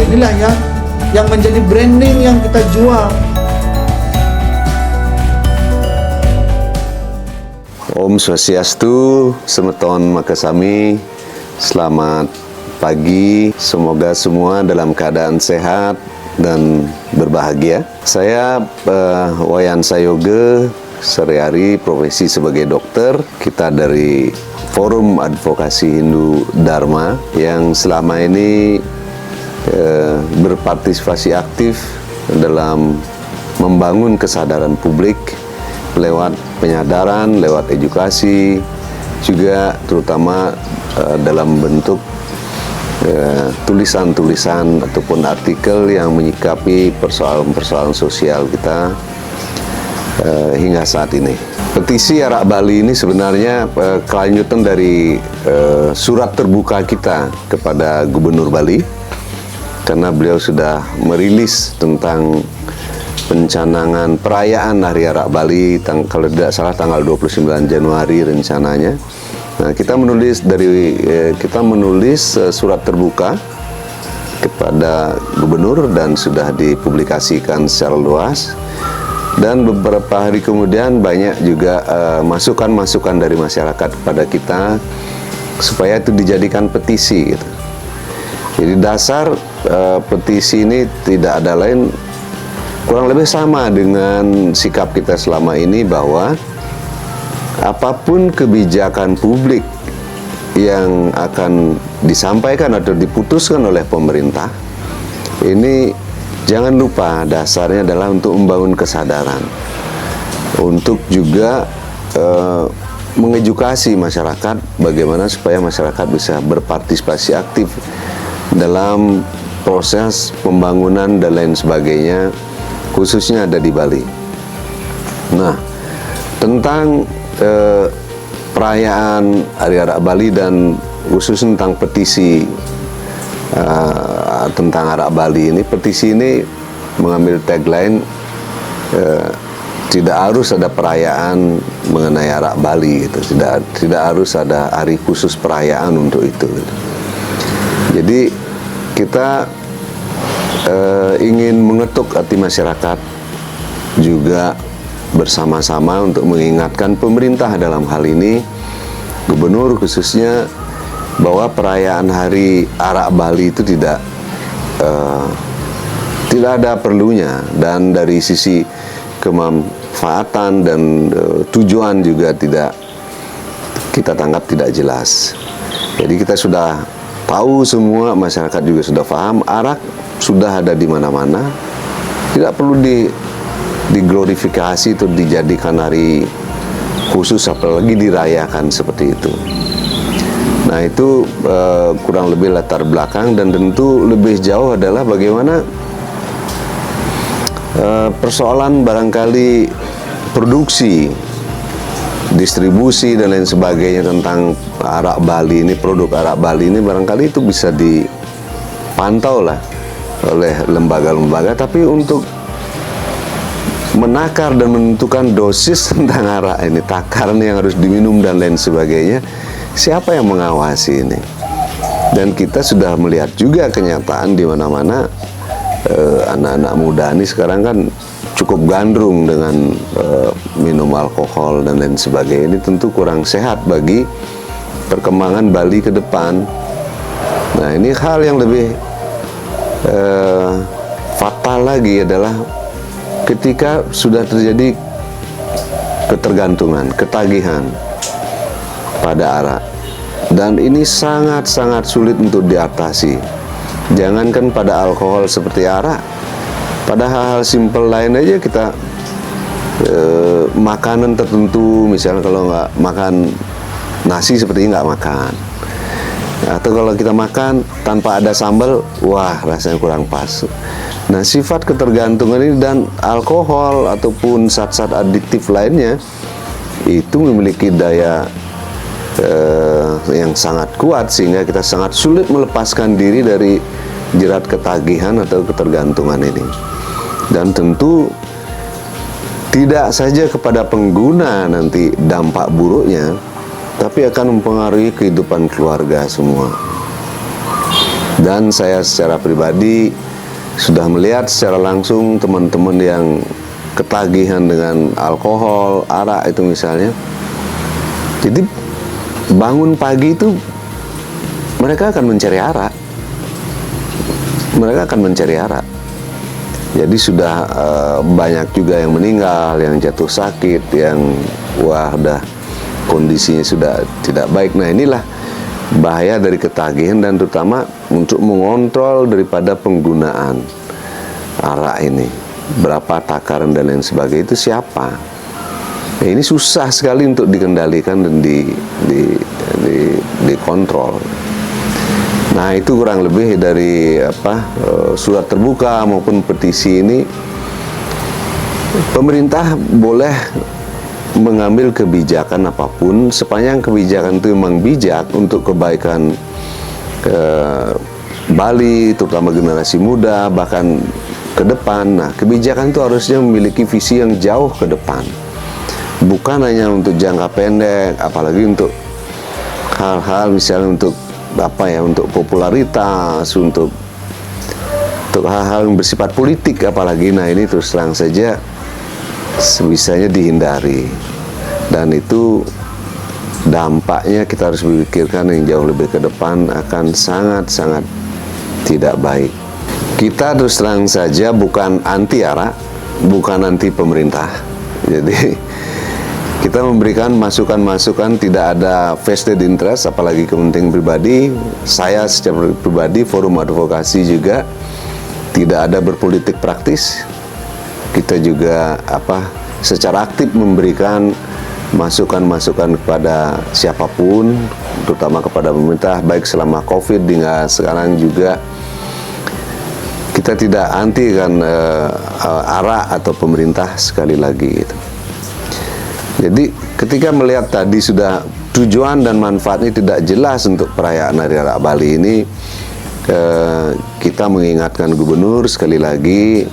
inilah yang menjadi branding yang kita jual. Om Swastiastu, Semeton Makasami, selamat pagi, semoga semua dalam keadaan sehat dan berbahagia. Saya Wayan Sayoge, sehari-hari profesi sebagai dokter. Kita dari Forum Advokasi Hindu Dharma yang selama ini berpartisipasi aktif dalam membangun kesadaran publik lewat penyadaran, lewat edukasi, juga terutama dalam bentuk tulisan-tulisan ataupun artikel yang menyikapi persoalan-persoalan sosial kita hingga saat ini. Petisi Arak Bali ini sebenarnya kelanjutan dari surat terbuka kita kepada Gubernur Bali, karena beliau sudah merilis tentang pencanangan perayaan Hari Arak Bali, kalau tidak salah tanggal 29 Januari rencananya. Nah, kita menulis surat terbuka kepada Gubernur dan sudah dipublikasikan secara luas. Dan beberapa hari kemudian banyak juga masukan-masukan dari masyarakat kepada kita supaya itu dijadikan petisi gitu. Jadi dasar petisi ini tidak ada lain, kurang lebih sama dengan sikap kita selama ini, bahwa apapun kebijakan publik yang akan disampaikan atau diputuskan oleh pemerintah, ini jangan lupa dasarnya adalah untuk membangun kesadaran, untuk juga mengedukasi masyarakat bagaimana supaya masyarakat bisa berpartisipasi aktif dalam proses pembangunan dan lain sebagainya, khususnya ada di Bali. Nah, tentang perayaan Hari Arak Bali dan khusus tentang petisi tentang Arak Bali ini, petisi ini mengambil tagline tidak harus ada perayaan mengenai Arak Bali gitu. Tidak harus ada hari khusus perayaan untuk itu gitu. Jadi kita ingin mengetuk hati masyarakat juga bersama-sama untuk mengingatkan pemerintah dalam hal ini, Gubernur khususnya, bahwa perayaan Hari Arak Bali itu tidak ada perlunya, dan dari sisi kemanfaatan dan tujuan juga tidak kita tangkap tidak jelas. Jadi kita sudah tahu semua, masyarakat juga sudah paham, arak sudah ada di mana-mana, tidak perlu diglorifikasi atau dijadikan hari khusus, apalagi dirayakan seperti itu. Nah, itu kurang lebih latar belakang, dan tentu lebih jauh adalah bagaimana persoalan barangkali produksi, distribusi dan lain sebagainya tentang Arak Bali ini, produk Arak Bali ini barangkali itu bisa dipantau lah oleh lembaga-lembaga, tapi untuk menakar dan menentukan dosis tentang arak ini, takaran yang harus diminum dan lain sebagainya, siapa yang mengawasi ini? Dan kita sudah melihat juga kenyataan di mana-mana anak-anak muda ini sekarang kan cukup gandrung dengan minum alkohol dan lain sebagainya. Ini tentu kurang sehat bagi perkembangan Bali ke depan. Nah, ini hal yang lebih fatal lagi adalah ketika sudah terjadi ketergantungan, ketagihan pada arak, dan ini sangat-sangat sulit untuk diatasi. Jangankan pada alkohol seperti arak, pada hal-hal simpel lain aja kita makanan tertentu, misalnya kalau nggak makan nasi seperti nggak makan, atau kalau kita makan tanpa ada sambal, wah rasanya kurang pas. Nah, sifat ketergantungan ini dan alkohol ataupun zat-zat adiktif lainnya itu memiliki daya yang sangat kuat, sehingga kita sangat sulit melepaskan diri dari jerat ketagihan atau ketergantungan ini. Dan tentu tidak saja kepada pengguna nanti dampak buruknya, tapi akan mempengaruhi kehidupan keluarga semua. Dan saya secara pribadi sudah melihat secara langsung teman-teman yang ketagihan dengan alkohol, arak itu misalnya. Jadi bangun pagi itu mereka akan mencari arak. Mereka akan mencari arak. Jadi sudah banyak juga yang meninggal, yang jatuh sakit, yang udah kondisinya sudah tidak baik. Nah, inilah bahaya dari ketagihan, dan terutama untuk mengontrol daripada penggunaan arak ini. Berapa takaran dan lain sebagainya itu siapa? Nah, ini susah sekali untuk dikendalikan dan dikontrol. Nah, itu kurang lebih dari surat terbuka maupun petisi ini. Pemerintah boleh mengambil kebijakan apapun sepanjang kebijakan itu memang bijak untuk kebaikan Bali, terutama generasi muda, bahkan ke depan. Nah, kebijakan itu harusnya memiliki visi yang jauh ke depan, bukan hanya untuk jangka pendek, apalagi untuk hal-hal misalnya untuk untuk popularitas, untuk hal-hal yang bersifat politik apalagi. Nah, ini terus terang saja sebisanya dihindari, dan itu dampaknya kita harus memikirkan yang jauh lebih ke depan akan sangat-sangat tidak baik. Kita terus terang saja bukan anti arak, bukan anti pemerintah. Jadi kita memberikan masukan-masukan, tidak ada vested interest, apalagi kepentingan pribadi. Saya secara pribadi, forum advokasi juga tidak ada berpolitik praktis. Kita juga secara aktif memberikan masukan-masukan kepada siapapun, terutama kepada pemerintah, baik selama COVID hingga sekarang juga. Kita tidak anti kan arak atau pemerintah, sekali lagi itu. Jadi ketika melihat tadi sudah tujuan dan manfaatnya tidak jelas untuk perayaan Hari Arak Bali ini, kita mengingatkan gubernur sekali lagi,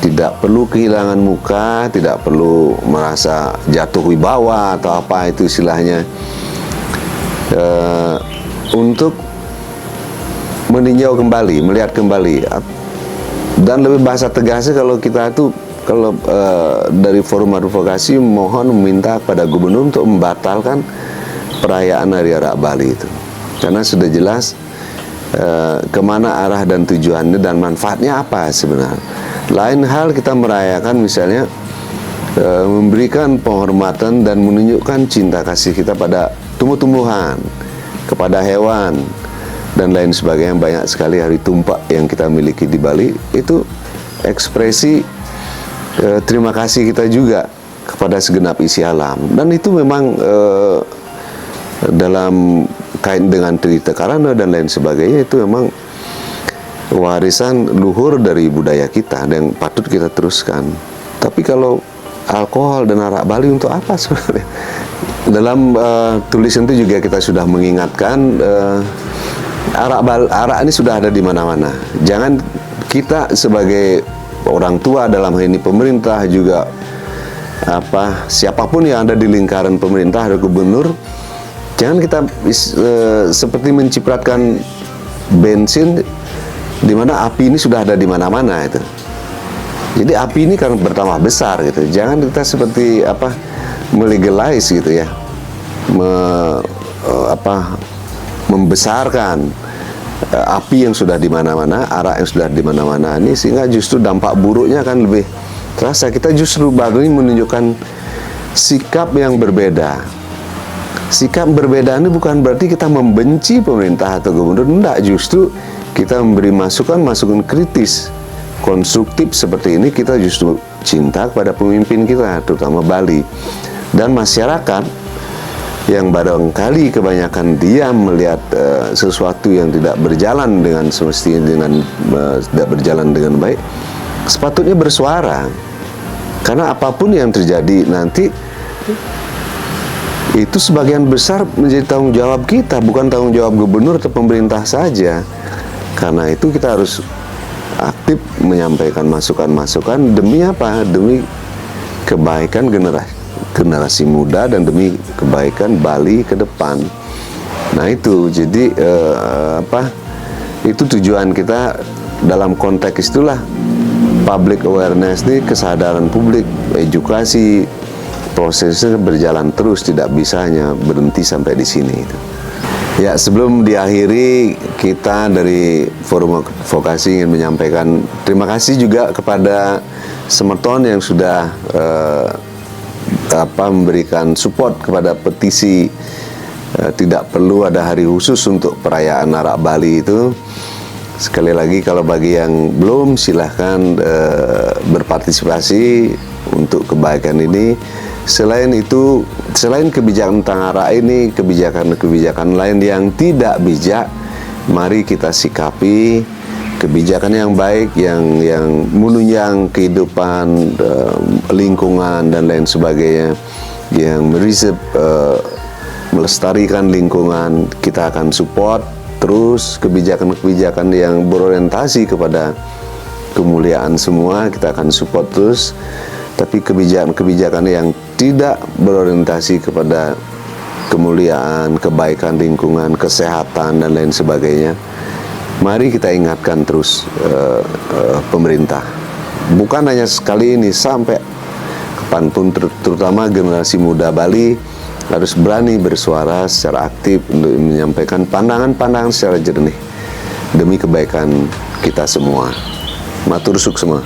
tidak perlu kehilangan muka, tidak perlu merasa jatuh wibawa atau apa itu istilahnya, untuk meninjau kembali, melihat kembali, dan lebih bahasa tegasnya kalau dari forum advokasi mohon meminta kepada gubernur untuk membatalkan perayaan Hari Arak Bali itu, karena sudah jelas kemana arah dan tujuannya dan manfaatnya apa sebenarnya. Lain hal kita merayakan misalnya memberikan penghormatan dan menunjukkan cinta kasih kita pada tumbuh-tumbuhan, kepada hewan, dan lain sebagainya. Banyak sekali hari tumpak yang kita miliki di Bali, itu ekspresi terima kasih kita juga kepada segenap isi alam. Dan itu memang dalam kait dengan Trita Karana dan lain sebagainya, itu memang warisan luhur dari budaya kita dan patut kita teruskan. Tapi kalau alkohol dan arak Bali untuk apa sebenarnya? Dalam tulisan itu juga kita sudah mengingatkan arak ini sudah ada di mana-mana. Jangan kita sebagai orang tua, dalam hal ini pemerintah juga siapapun yang ada di lingkaran pemerintah, ada gubernur, jangan kita seperti mencipratkan bensin di mana api ini sudah ada di mana-mana itu. Jadi api ini kan bertambah besar gitu. Jangan kita seperti melegalize gitu ya, membesarkan api yang sudah di mana-mana, arak yang sudah di mana-mana ini, sehingga justru dampak buruknya akan lebih terasa. Kita justru baru ini menunjukkan sikap yang berbeda. Sikap berbeda ini bukan berarti kita membenci pemerintah atau gubernur, enggak, justru kita memberi masukan kritis, konstruktif seperti ini. Kita justru cinta kepada pemimpin kita, terutama Bali. Dan masyarakat yang barangkali kebanyakan diam melihat sesuatu yang tidak berjalan dengan semestinya, tidak berjalan dengan baik, sepatutnya bersuara. Karena apapun yang terjadi nanti, itu sebagian besar menjadi tanggung jawab kita, bukan tanggung jawab gubernur atau pemerintah saja. Karena itu kita harus aktif menyampaikan masukan-masukan demi apa? Demi kebaikan generasi muda dan demi kebaikan Bali ke depan. Nah itu, jadi Itu tujuan kita dalam konteks itulah, public awareness ini, kesadaran publik, edukasi, prosesnya berjalan terus, tidak bisa hanya berhenti sampai di sini. Ya, sebelum diakhiri, kita dari Forum Advokasi ingin menyampaikan terima kasih juga kepada Semeton yang sudah memberikan support kepada petisi tidak perlu ada hari khusus untuk perayaan Arak Bali itu. Sekali lagi, kalau bagi yang belum, silahkan berpartisipasi untuk kebaikan ini. Selain itu, selain kebijakan tentang arak ini, kebijakan-kebijakan lain yang tidak bijak, mari kita sikapi kebijakan yang baik, yang menunjang kehidupan, lingkungan dan lain sebagainya, yang melestarikan lingkungan. Kita akan support terus kebijakan-kebijakan yang berorientasi kepada kemuliaan semua, kita akan support terus. Tapi kebijakan-kebijakan yang tidak berorientasi kepada kemuliaan, kebaikan lingkungan, kesehatan dan lain sebagainya, mari kita ingatkan terus pemerintah. Bukan hanya sekali ini, sampai kapanpun, terutama generasi muda Bali harus berani bersuara secara aktif untuk menyampaikan pandangan-pandangan secara jernih demi kebaikan kita semua. Matur suksema.